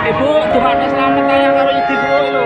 Ibu, Tuhan selamat tayang karo Idi Bu lho.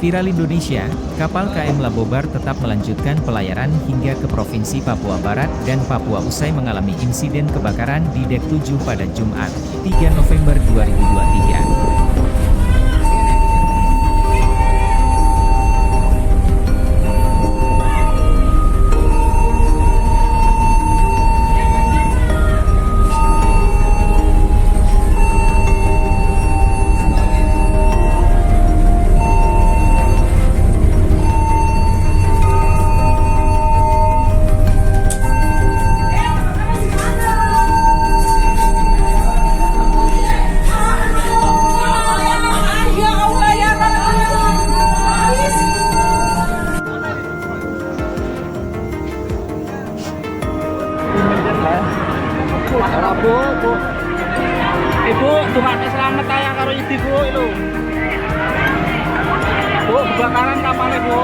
Viral Indonesia, kapal KM Labobar tetap melanjutkan pelayaran hingga ke Provinsi Papua Barat dan Papua usai mengalami insiden kebakaran di dek 7 pada Jumat, 3 November 2023. Bu. Ibu, Tuhan selamat tayang karo Idi Bu lho. Bu, kebakaran kapalnya Bu.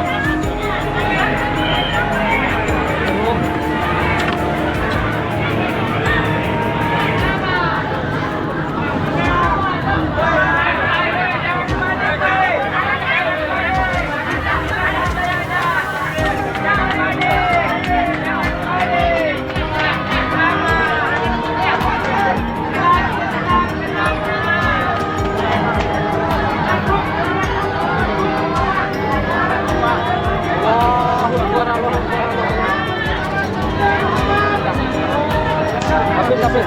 Tapi